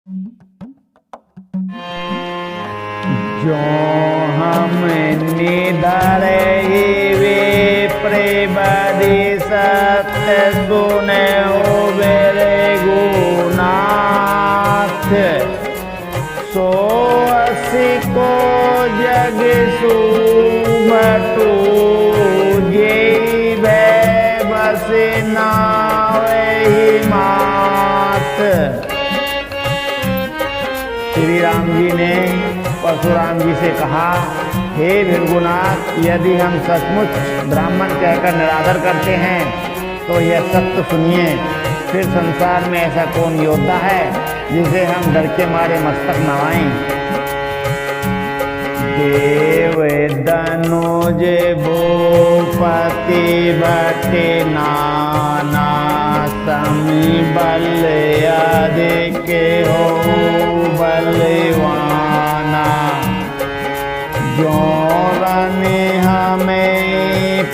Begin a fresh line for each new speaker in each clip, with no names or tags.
जो हम निधरे वे प्रेबदी सत्य सुने मेरे गुनाथ सो असी को जग सुमटू जे बस नावे मात। श्री राम जी ने परशुराम जी से कहा, हे भृगुनाथ, यदि हम सचमुच ब्राह्मण कहकर निरादर करते हैं तो यह सत्य सुनिए, फिर संसार में ऐसा कौन योद्धा है जिसे हम डर के मारे मस्तक नवाएं। देव धनुज भूपति बटे नाना समी बल अधिक हो बलवाना। जोरन हमें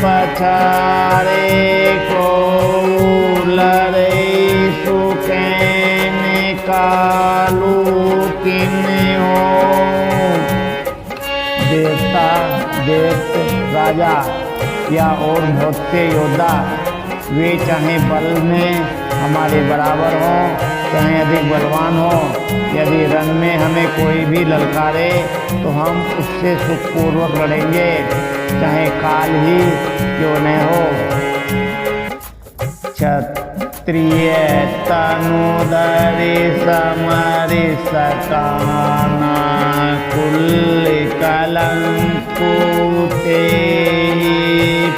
पछाड़े को लड़े सुकैन कालू किन हो। देवता देव राजा या और बहुत से योद्धा वे चाहे बल में हमारे बराबर हो चाहे अधिक बलवान हो, यदि रण में हमें कोई भी ललकारे तो हम उससे सुखपूर्वक लड़ेंगे, चाहे काल ही क्यों न हो। क्षत्रिय तनुधरि समरि सकाना कुल कलंकुते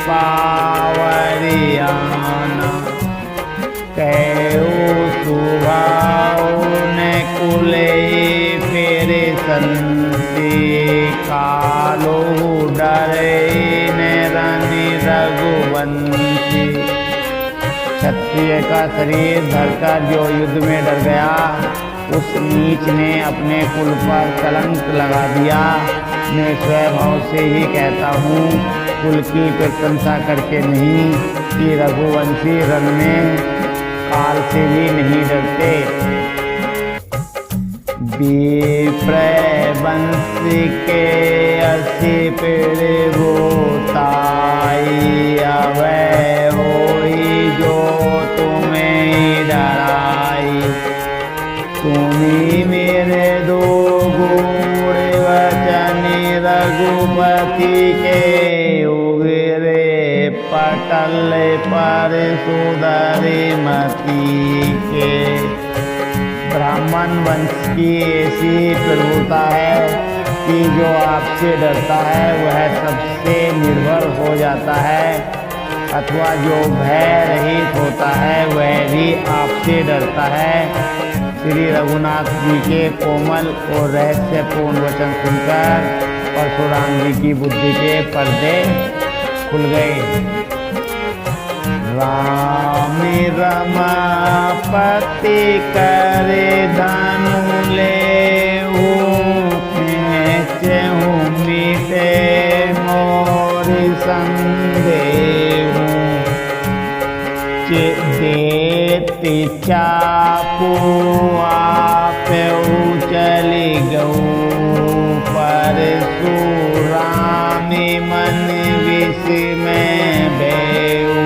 पावरियाना। कहु सुभाव न कुले फेरे संति कालो डरे न रानी रघुवंशी। क्षत्रिय का शरीर धरकर जो युद्ध में डर गया, उस नीच ने अपने कुल पर कलंक लगा दिया। मैं स्वभाव से ही कहता हूँ, कुल की प्रशंसा करके नहीं कि रघुवंशी रण में काल से भी नहीं डरते। विप्रवंश के असी पेड़ बोताई अवै होई जो तुम्हें डराई। सुनी मेरे दो गूढ़ वचन रघुपति के उगरे पटल पर सुधरे मती के। ब्राह्मण वंश की ऐसी प्रभुता है कि जो आपसे डरता है वह सबसे निर्भर हो जाता है, अथवा जो भय रहित होता है वह भी आपसे डरता है। श्री रघुनाथ जी के कोमल और रहस्यपूर्ण वचन सुनकर परशुराम जी की बुद्धि के पर्दे खुल गए। राम रमापति करे धनु ले मीटे मोर संदेह। देती चापू आप चली गऊ परशुराम मन विष में बेऊ।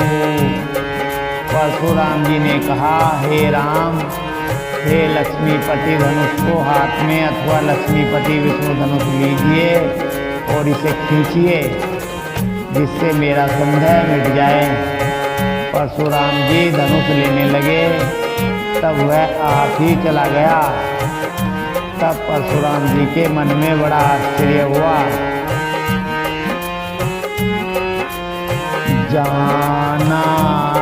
परशुराम जी ने कहा, हे राम, हे लक्ष्मीपति धनुष को हाथ में अथवा लक्ष्मीपति विष्णु धनुष लीजिए और इसे खींचिए जिससे मेरा संदेह मिट जाए। परशुराम जी धनुष लेने लगे, तब वह आप ही चला गया। तब परशुराम जी के मन में बड़ा आश्चर्य हुआ। जाना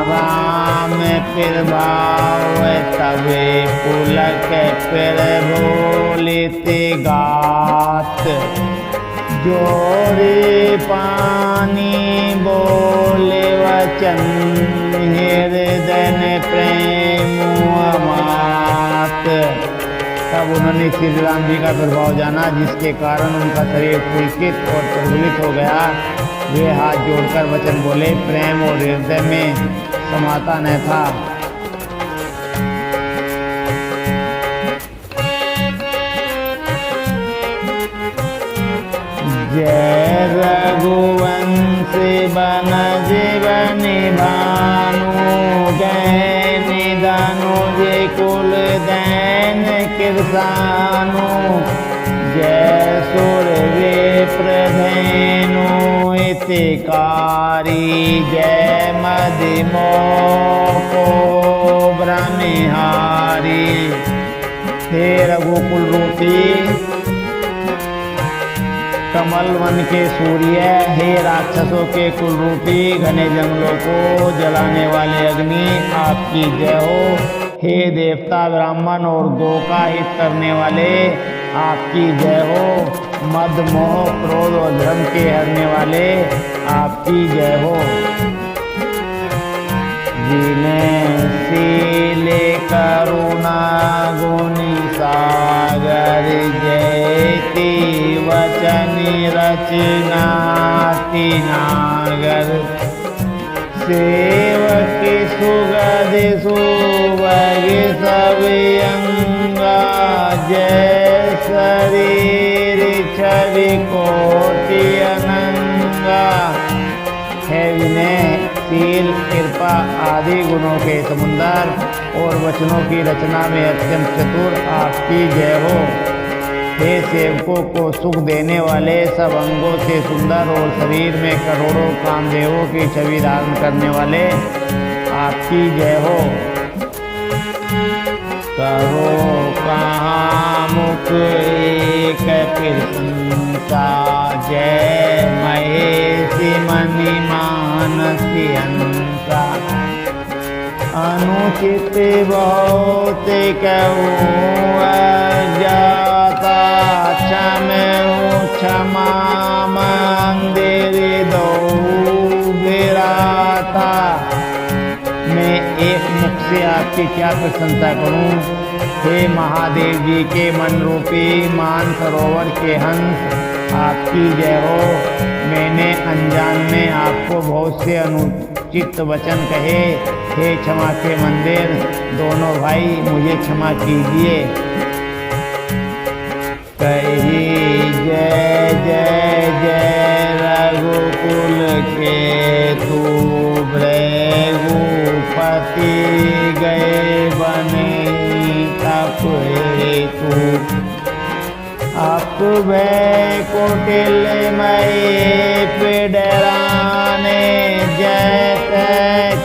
राम फिर भाव तबे पुलक फिर बोलिते गात। जोरे पानी बोले वचन हृदय प्रेम मात। तब उन्होंने श्री राम जी का प्रभाव जाना, जिसके कारण उनका शरीर पुलकित और प्रज्वलित हो गया। वे हाथ जोड़कर वचन बोले, प्रेम और हृदय में समाता न था। जय रघुवंश बन जीवनि भानु, गए निधनु जे कुल दैन किरसानु, जय सुर विप्र धेनु हितकारी, जय मदिमोको ब्रह्महारी। हे रघुकुल रूपी कमल वन के सूर्य, हे राक्षसों के कुल रूपी घने जंगलों को जलाने वाले अग्नि, आपकी जय हो। हे देवता ब्राह्मण और गो का हित करने वाले, आपकी जय हो। मद मोह क्रोध और धर्म के हरने वाले, आपकी जय हो। जिन्हें शीले करुणा गुणी सागर, जयति वचनी रचना नागर, सेवक सुगध सुभग सब अंगा, जय शरीर छवि कोटि अनंगा। है विनय शील कृपा आदि गुणों के समुंदर और वचनों की रचना में अत्यंत चतुर, आपकी जय हो। हे सेवकों को सुख देने वाले, सब अंगों से सुंदर और शरीर में करोड़ों कामदेवों की छवि धारण करने वाले, आपकी जय हो। करो कहाँ मुख एक प्रशंसा, जय महेशी मणि मानसी हंसा, अनुचित बहुत कहूँ जाता, क्षमा मंदिर दो विराता। मैं एक मुख से आपकी क्या प्रशंसा करूं, हे महादेव जी के मन रूपी मान सरोवर के हंस, आपकी जय हो। मैंने अनजान में आपको बहुत से अनुचित वचन कहे, हे क्षमा के मंदिर दोनों भाई मुझे क्षमा कीजिए। कही जय जय जय रघुकुल के तू, भृगुपति गए बने तप हेतु, अप भय कुटिल मई पिडराने, जय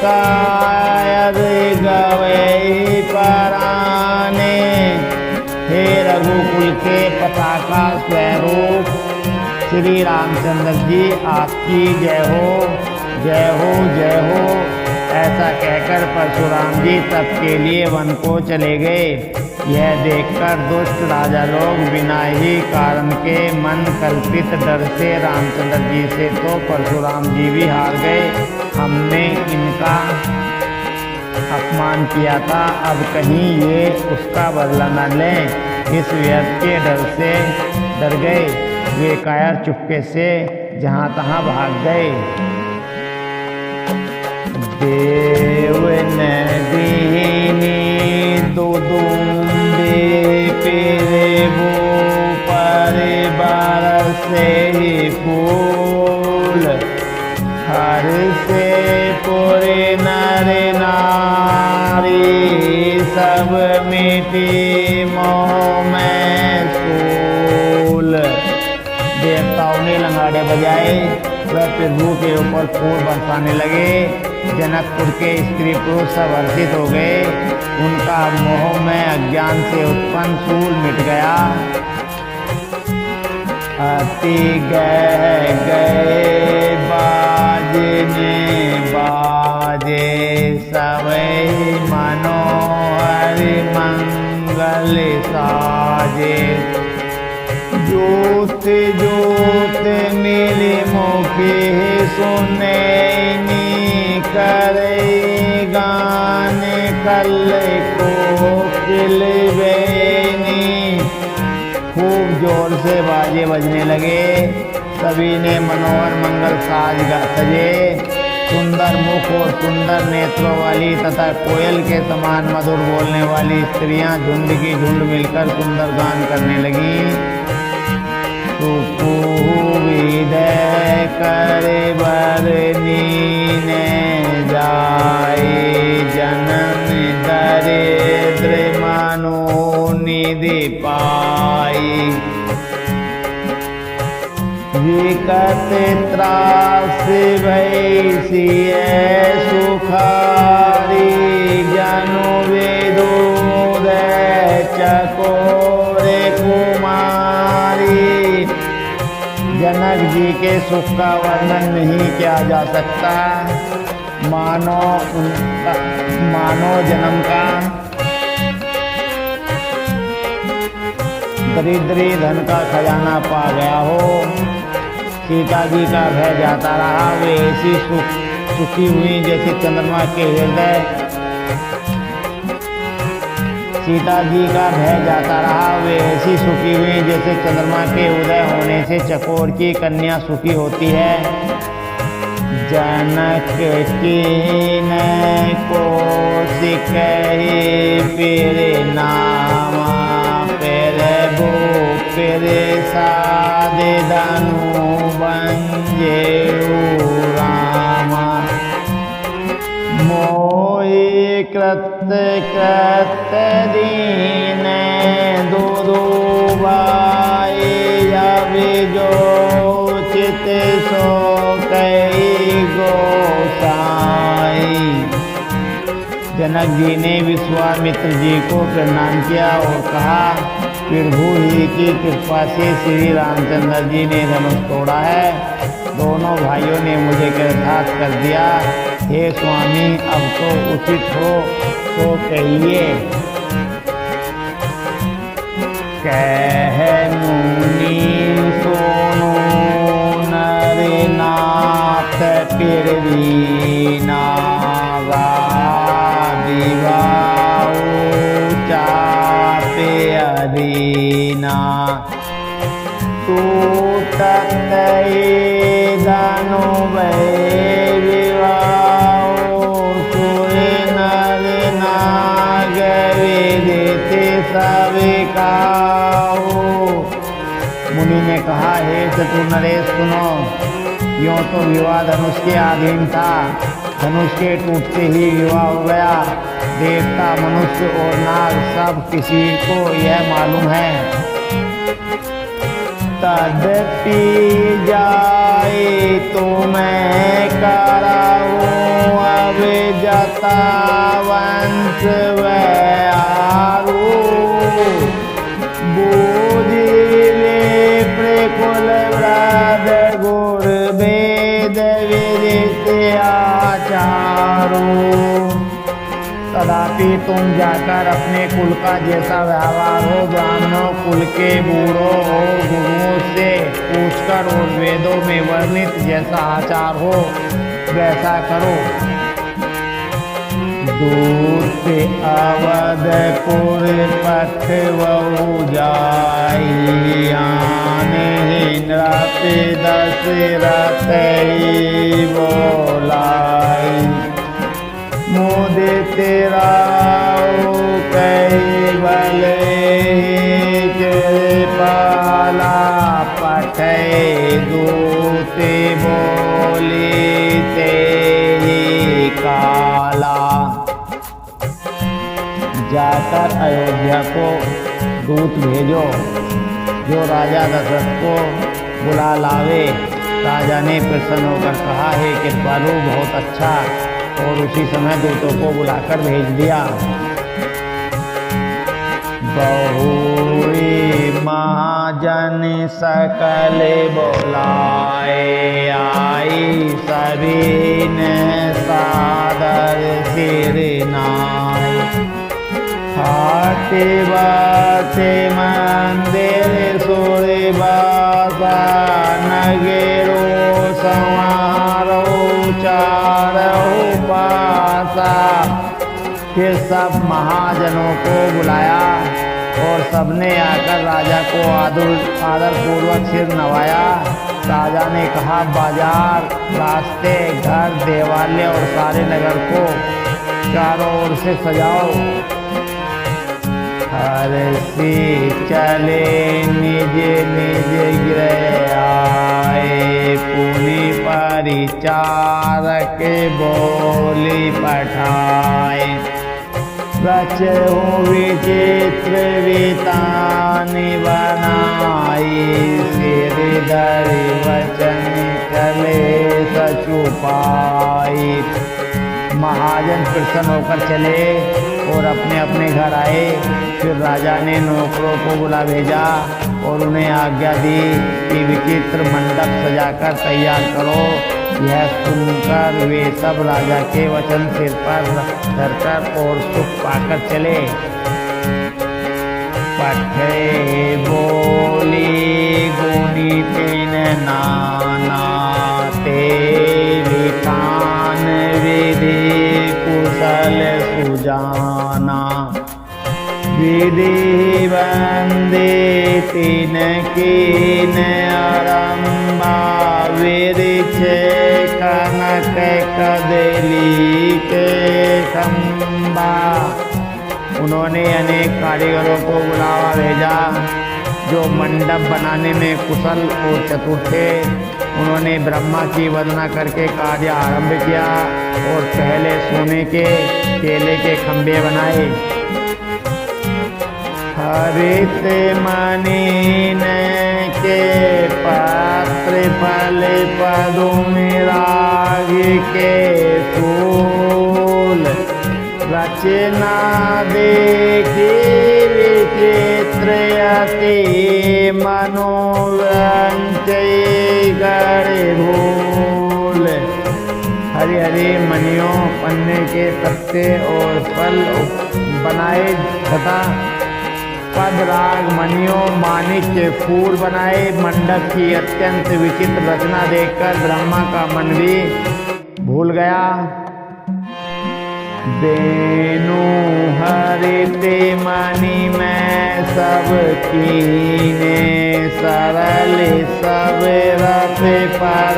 कायर गवई पराने। हे रघुकुल के पताका स्वरूप श्री रामचंद्र जी, आपकी जय हो, जय हो, जय हो। ऐसा कहकर परशुराम जी तप के लिए वन को चले गए। यह देखकर दुष्ट राजा लोग बिना ही कारण के मन कल्पित डर से रामचंद्र जी से तो परशुराम जी भी हार गए। हमने इनका अपमान किया था, अब कहीं ये उसका बदला न लें, इस व्यर्थ के डर से डर गए। वे कायर चुपके से जहाँ तहाँ भाग गए। देव ने दीनी दुदुम्बे पेरे वो परिवार से ही फूल, हर से पूरे नर नारी, सब मिटी मोह में सूल। देवताओं ने लंगाड़े बजाए, वह पृथ्वी के ऊपर फूल बरसाने लगे। जनकपुर के स्त्री पुरुष सब हर्षित हो गए, उनका मोह में अज्ञान से उत्पन्न सूल मिट गया। अति गए गए बाजने बाजे, सवै मनोहर मंगल साजे। जोत जोत मेरे मुखे सुनैनी, करे गान कल को किलबैनी। खूब जोर से बाजे बजने लगे, सभी ने मनोहर मंगल साज सजे। सुंदर मुख और सुंदर नेत्रों वाली तथा कोयल के समान मधुर बोलने वाली स्त्रियां झुंड की झुंड मिलकर सुंदर गान करने लगीं। सुपूवी करे बरनी ने जाए जन्म दरिद्र मनो निधि पाई विकट त्रास भैसिय सुखारी जनु विदुद चकोरे कुमारी। जनक जी के सुख का वर्णन नहीं किया जा सकता। मानो जन्म का दरिद्री धन का खजाना पा गया हो। सीता जी का भय जाता रहा, वे ऐसी सुखी हुई जैसे चंद्रमा के हृदय। सीता जी का भय जाता रहा, वे ऐसी सुखी हुई जैसे चंद्रमा के उदय होने से चकोर की कन्या सुखी होती है। जनक की न को सिकहि फिर नामा फिर भू फिर साधे धनु बंजेऊ रामा। मोहि कृत दीन दो भाई अभिजो चित सो कई गोसाई। जनक जी ने विश्वामित्र जी को प्रणाम किया और कहा, प्रभु ही की कृपा से श्री रामचंद्र जी ने धनुष तोड़ा है। दोनों भाइयों ने मुझे कृतार्थ कर दिया। हे स्वामी, अब तो उचित हो तो कहिए। कह मुनि सोनो नरनाथ पृथ्वीना चापे अधीना। टूटत दानो विवाहो सुर नर नाग विदित सब काहू। मुनि ने कहा, हे चतुर नरेश सुनो, यूँ तो विवाह धनुष के अधीन था। धनुष के टूटते ही विवाह हो गया। देवता मनुष्य और नाग सब किसी को यह मालूम है। तदपि जाए तो मैं कराऊं अब जता वंश व्यारू। बूझिले प्रकुल व्रत गुर वेद विदित आचारू। तदापि तुम जाकर अपने कुल का जैसा व्यवहार हो, ब्राह्मणों कुल के बूढ़ों और गुरुओं से पूछकर और वेदों में वर्णित जैसा आचार हो वैसा करो। दूत अवधपुर पथ वहु जाई आने नृप दशरथ बोलाई। मुदित राउ कैवले कृपाला पठै दूत बोली तेरी काला। जाकर अयोध्या को दूत भेजो जो राजा दशरथ को बुला लावे। राजा ने प्रसन्न होकर कहा, हे कृपालु, बहुत अच्छा। और उसी समय दूतों को बुलाकर भेज दिया। बहुरी महाजन सकल बोलाए आई सभी ने सादर सिर नाय। हाटे बाटे मंदिर सूर्य बासा नगेरो समारो चारो पासा। फिर सब महाजनों को बुलाया और सबने आकर राजा को आदर पूर्वक सिर नवाया। राजा ने कहा, बाजार, रास्ते, घर, देवालय और सारे नगर को चारों ओर से सजाओ। हर्षि चले निज निज गृह आए, पुनि विचार के बोली पठाए। रचहु विचित्र वितानि बनाई, सिर धरि वचन कलेश छुपाई। महाजन प्रसन्न होकर चले और अपने अपने घर आए। फिर राजा ने नौकरों को बुला भेजा और उन्हें आज्ञा दी कि विचित्र मंडप सजाकर तैयार करो। यह सुनकर वे सब राजा के वचन सिर पर धरकर और सुख पाकर चले। पठे बोली गुनी तीन नाना, ते विखान विधि कुशल सुजाना। विधि वंदे तीन कीन आरंभा, विरिछ कनक कदली के खंबा। उन्होंने अनेक कारीगरों को बुलावा भेजा जो मंडप बनाने में कुशल और चतुर थे। उन्होंने ब्रह्मा की वंदना करके कार्य आरंभ किया और पहले सोने के केले के खंभे बनाए। हरित मणि के पात्र फल पदुमिराग के फूल, रचना देखी विचित्र अति मनोरंजय गढ़ भूल। हरी हरी मणियों, पन्ने के पत्ते और फल बनाए तथा पदराग मणियों, मानिक के फूल बनाए। मंडप की अत्यंत विचित्र रचना देखकर ब्रह्मा का मन भी भूल गया। बेनु हरित मणि में सब कीने, सरल सब रथ पर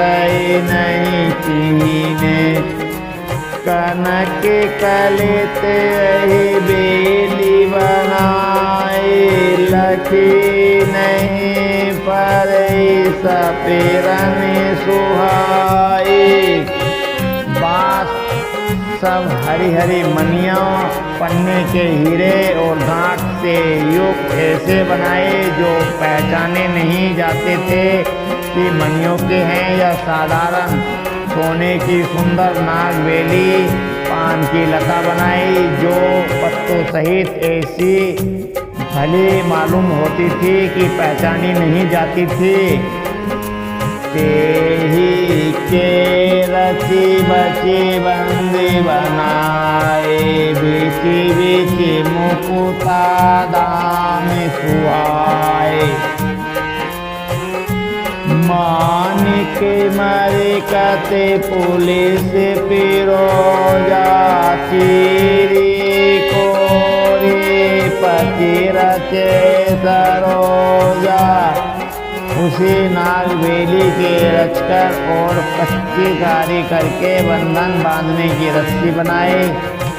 नहीं कीने। कनक कलित बेली बनाए, लखी नहीं पर सपेरन सुहाए। बास सब हरी हरी मणियों, पन्ने के हीरे और गांठ से युक्त ऐसे बनाए जो पहचाने नहीं जाते थे कि मणियों के हैं या साधारण। सोने की सुंदर नागबेली, पान की लता बनाई जो पत्तों सहित ऐसी भली मालूम होती थी कि पहचानी नहीं जाती थी। तेही के रची बची बंदी बनाए, बीची बीची मुकुता दाम सुआए। मानिक मरिकते पुलिस फिरोजा, चीरी कोरी पति रचे सरोजा। उसी नागबेली के रचकर और कच्ची कारी करके बंधन बांधने की रस्सी बनाए।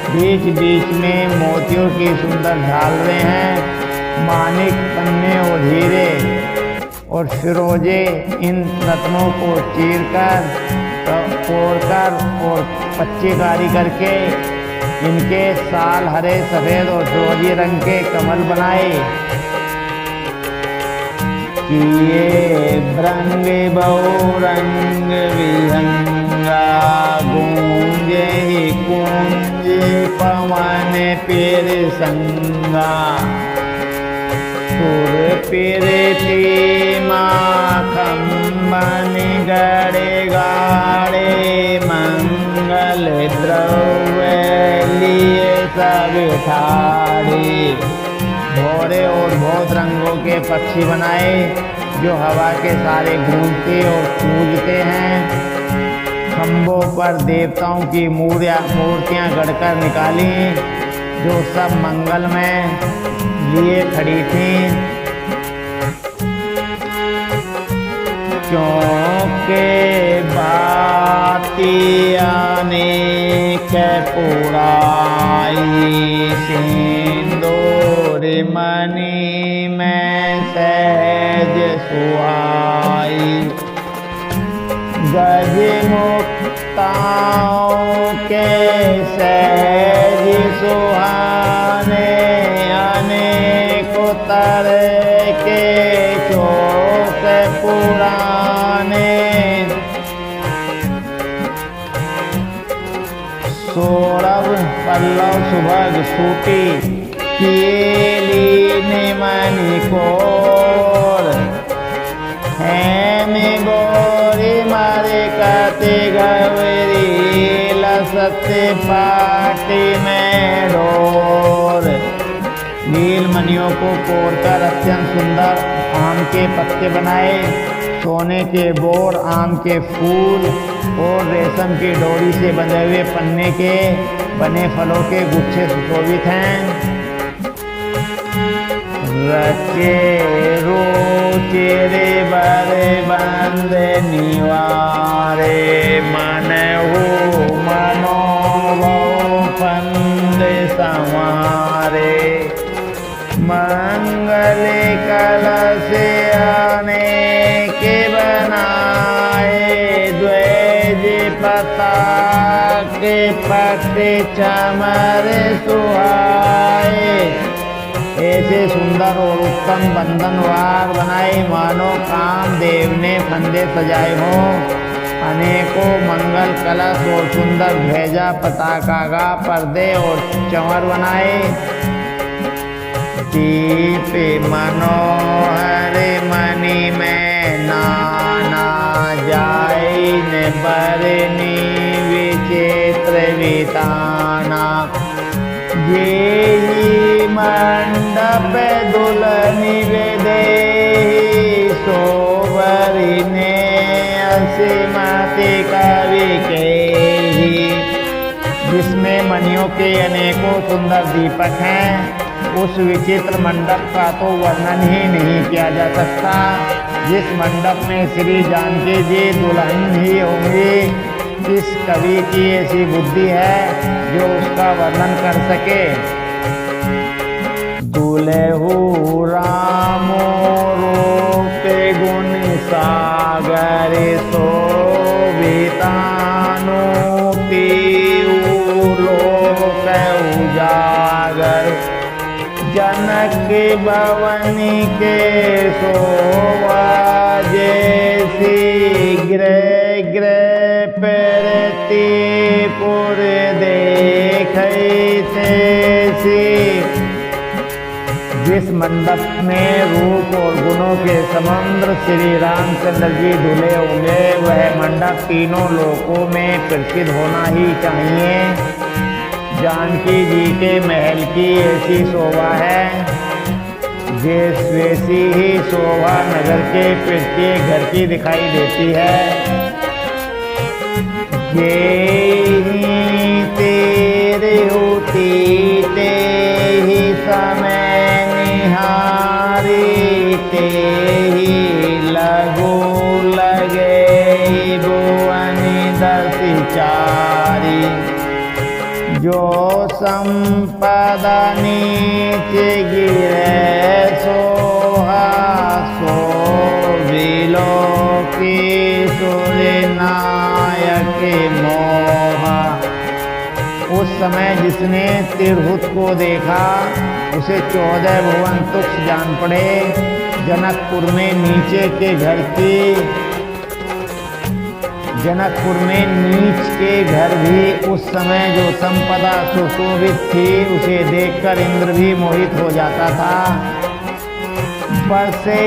बीच बीच में मोतियों की सुंदर झालरें हैं। मानिक, पन्ने और हीरे और फिरोजे इन रत्नों को चीरकर, तोड़कर और पच्ची कारी करके इनके साल हरे, सफेद और फिरोजी रंग के कमल बनाए। किए भ्रंग बहुरंग विहंगा, गूंजे कुंज पवन पीर संगा। सुर पीरती माखम बन गड़े गाड़े, मंगल द्रव्य लिए सब ठाड़े। भोरे और बहुत रंगों के पक्षी बनाए जो हवा के सारे गूंजते और कूदते हैं। खंभों पर देवताओं की मूर्तियां गढ़कर निकाली जो सब मंगल में लिए खड़ी थीं। क्योंकि बाती अनेक पुराई, सिंदूर मणि में सहज सुहाई। गज मुख देवताओं के सहज सुहाने, अनेकों तरह के शोक पुराने। सौरभ पल्लव सुभग सूटी किए लीने मणिकोर, हैने गोरी मारे काते गवरी लसते पाटी में डोर। नील मणियों को कोरकर अत्यंत सुंदर आम के पत्ते बनाए, सोने के बोर, आम के फूल और रेशम की डोरी से बंधे हुए पन्ने के बने फलों के गुच्छे सुशोभित हैं। रचे रोचेरे बरे बंद निवारे, मन हो मनोभव फंद संवारे। मंगल कलश अनेक बनाए, द्विज पताके पट्टे चमर सुहाए। ऐसे सुंदर और उत्तम बंधनवार बनाए, मानो कामदेव ने फंदे सजाए हों। अनेकों मंगल कलश और सुंदर ध्वजा पताका का पर्दे और चंवर बनाए। दीप मनोहर मणि में नाना जाय, बरनी विचित्र विताना। ये मंडप दुल्हनी विदेही, सोवरी ने असीमति कवि के ही। जिसमें मणियों के अनेकों सुंदर दीपक हैं, उस विचित्र मंडप का तो वर्णन ही नहीं किया जा सकता। जिस मंडप में श्री जानकी जी दुल्हन ही होंगी, किस कवि की ऐसी बुद्धि है जो उसका वर्णन कर सके। दुल्हु रामो रूपे गुण सागर, शोभितानु पीऊ लोक उजागर। जनक भवनी के शोभा जैसी, गृह गृह प्रति पुर देखै तैसी। जिस मंडप में रूप और गुणों के समुद्र श्री रामचंद्र जी धुले होंगे, वह मंडप तीनों लोकों में प्रसिद्ध होना ही चाहिए। जानकी जी के महल की ऐसी शोभा है, वैसी ही शोभा नगर के प्रत्येक घर की दिखाई देती है। ये तेरे होती ते ही समय निहारी, ते ही लगो लगे भुवन दस चारी। जो संपदा नीचे गिरे सोहा, सो विलोकी सूर्य नायक मोहा। उस समय जिसने तिरहुत को देखा, उसे 14 भुवन तुच्छ जान पड़े। जनकपुर में नीचे के घर की जनकपुर में नीच के घर भी उस समय जो संपदा सुशोभित थी, उसे देखकर इंद्र भी मोहित हो जाता था। बसे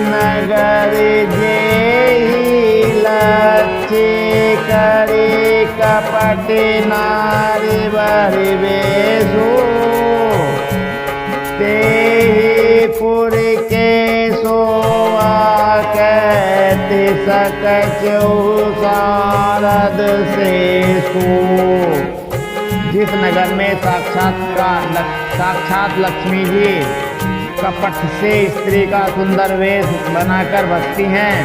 नगर जेहि लक्ष्य करे, कपट नारी बरि बेसो। तेहि पुर के सोवा कहते सकचौ सारद से सो। जिस नगर में साक्षात लक्ष्मी जी कपट से स्त्री का सुंदर वेश बनाकर बसती हैं,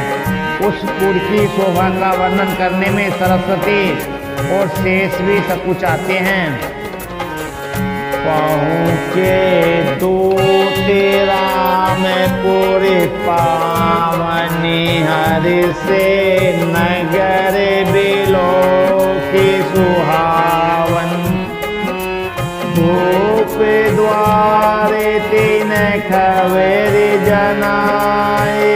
उस पुर की शोभा का वर्णन करने में सरस्वती और शेष भी सकुच आते हैं। पहुँचे दूत रामपुर पावनी, हरि से नगर बिलो कावेरी जनाए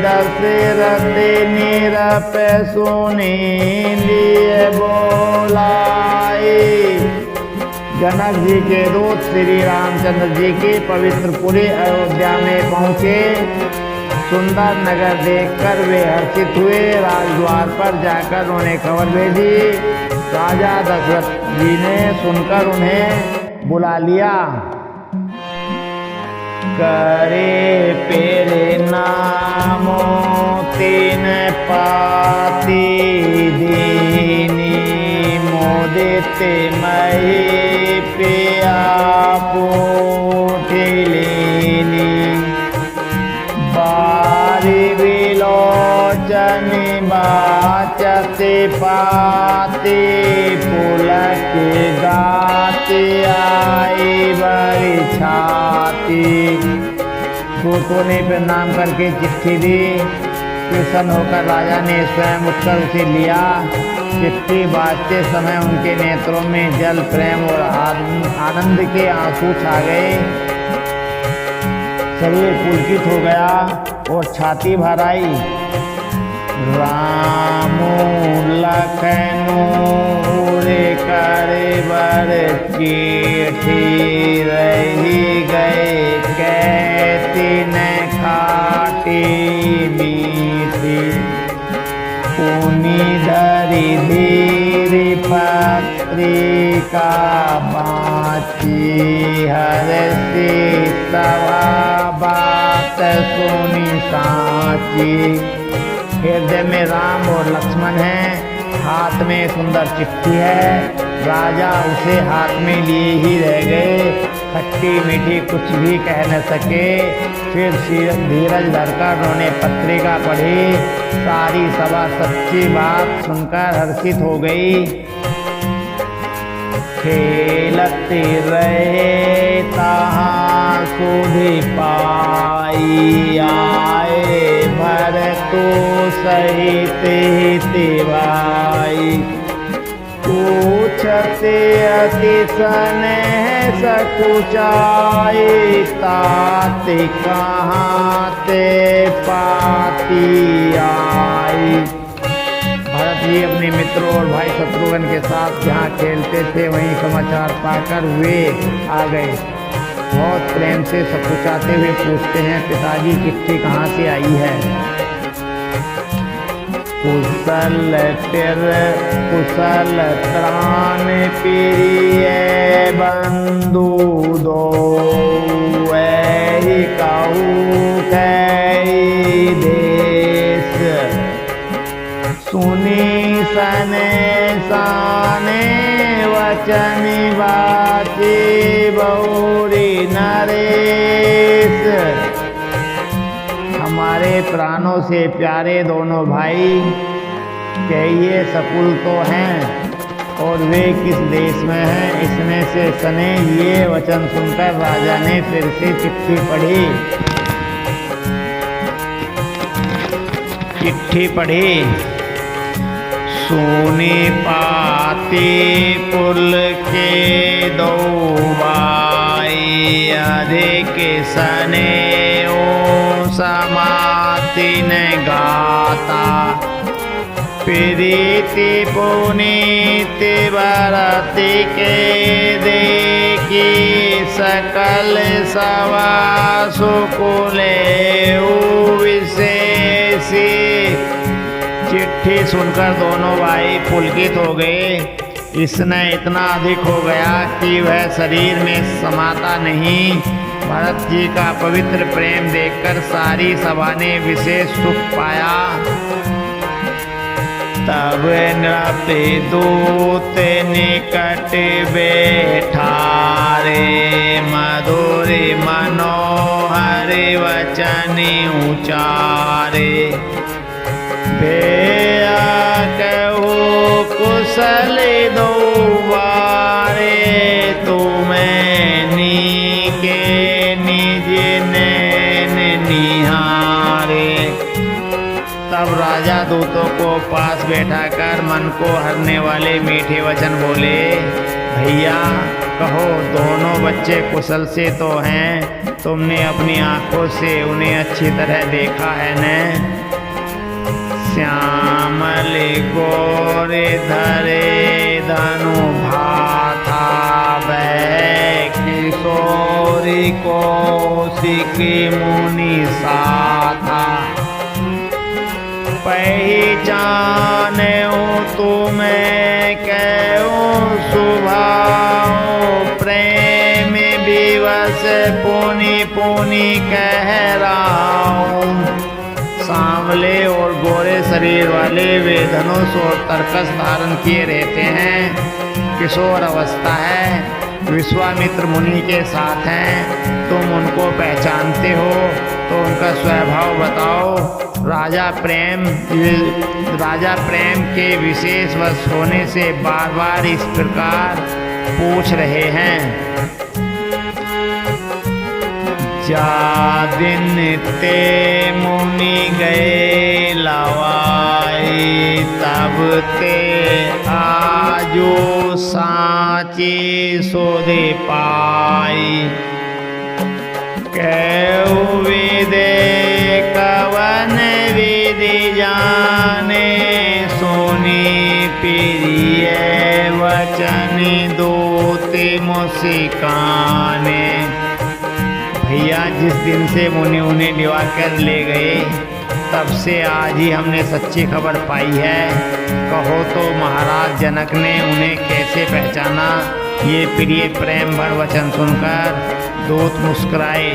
दशरथ नीरप सुनी लिए बोलाए। जनक जी के दूत श्री रामचंद्र जी की पवित्रपुरी अयोध्या में पहुँचे। सुंदर नगर देखकर वे हर्षित हुए। राजद्वार पर जाकर उन्हें खबर भेजी। राजा दशरथ जी ने सुनकर उन्हें बुला लिया। करे पेरे नामो तीन पाती दीनी मोदित मही पिया पोटिलेनी बारी विलोचन बाचते पाते पुलक गाते आई बड़ी छाती। दूतों ने प्रणाम करके चिट्ठी दी। प्रसन्न होकर राजा ने स्वयं उठकर उसे लिया। चिट्ठी बाजते समय उनके नेत्रों में जल प्रेम और आनंद के आंसू छा गए। शरीर पुलकित हो गया और छाती भर आई। रामो लखनऊ रे करे बर चिट्ठी रही गए कहती न खाटी मीठी। पुनि धरी धीरी पत्रिका बाची हरसी सवा बात सुनी साची। हृदय में राम और लक्ष्मण हैं, हाथ में सुंदर चिट्ठी है। राजा उसे हाथ में लिए ही रह गए, खट्टी मीठी कुछ भी कह न सके। फिर धीरज धरकर उन्होंने पत्रिका पढ़ी। सारी सभा सच्ची बात सुनकर हर्षित हो गई। खेलते रहे तहाँ सुधि पाई आए भरतो सहित हितवाई। पूछते अति स्नेह सकुचाई ताते कहाँ ते पाती आई। भरत जी अपने मित्रों और भाई शत्रुघ्न के साथ जहाँ खेलते थे वहीं समाचार पाकर वे आ गए। बहुत प्रेम से सकुचाते हुए पूछते हैं, पिताजी चिट्ठी कहाँ से आई है? कुशल त्राण प्रिय बंधु दो ऐहि कहूँ कई देश। सुनी सने साने वचन बाची बहुरी नरेश। हमारे प्राणों से प्यारे दोनों भाई कहिए सकुल तो हैं और वे किस देश में हैं, इसमें से सने ये वचन सुनकर राजा ने फिर से चिट्ठी पढ़ी। चिट्ठी पढ़ी। सोने पाती पुल के दो भाई अधिक सने ओ समाति न गाता। प्रीति पुनीति बरति के देखी सकल सवा सुकुले विशेषी। चिट्ठी सुनकर दोनों भाई पुलकित हो गए। इसने इतना अधिक हो गया कि वह शरीर में समाता नहीं। भरत जी का पवित्र प्रेम देखकर सारी सभा ने विशेष सुख पाया। तब नृप दूत निकट बैठारे मधुर मनोहर वचन उचारे। भैया कहू कुशल दो बारे तुम्हें नीके निज नैन निहारे। तब राजा दूतों को पास बैठाकर मन को हरने वाले मीठे वचन बोले। भैया कहो दोनों बच्चे कुशल से तो हैं, तुमने अपनी आंखों से उन्हें अच्छी तरह देखा है न। श्यामल गोरे धरे धनु भाथा वह किशोरी कौशिकी मुनि साथा। पहचाने तुम्हें कहूँ सुभाओ प्रेम विवश पुनि पुनि कह रहा हूँ। सांवले और गोरे शरीर वाले वे धनुष और तरकस धारण किए रहते हैं। किशोर अवस्था है, विश्वामित्र मुनि के साथ हैं। तुम उनको पहचानते हो तो उनका स्वभाव बताओ। राजा प्रेम के विशेष वश होने से बार बार इस प्रकार पूछ रहे हैं। जा दिन ते मुनि गए लवाई तब ते आजो साची सोधे पाई। कहु विदे कवन विधि जाने सोनी प्रिय वचन दोते मुस्काने। भैया जिस दिन से मुनि उन्हें लिवा कर ले गए तब से आज ही हमने सच्ची खबर पाई है। कहो तो महाराज जनक ने उन्हें कैसे पहचाना। ये प्रिय प्रेम भर वचन सुनकर दूत मुस्कुराए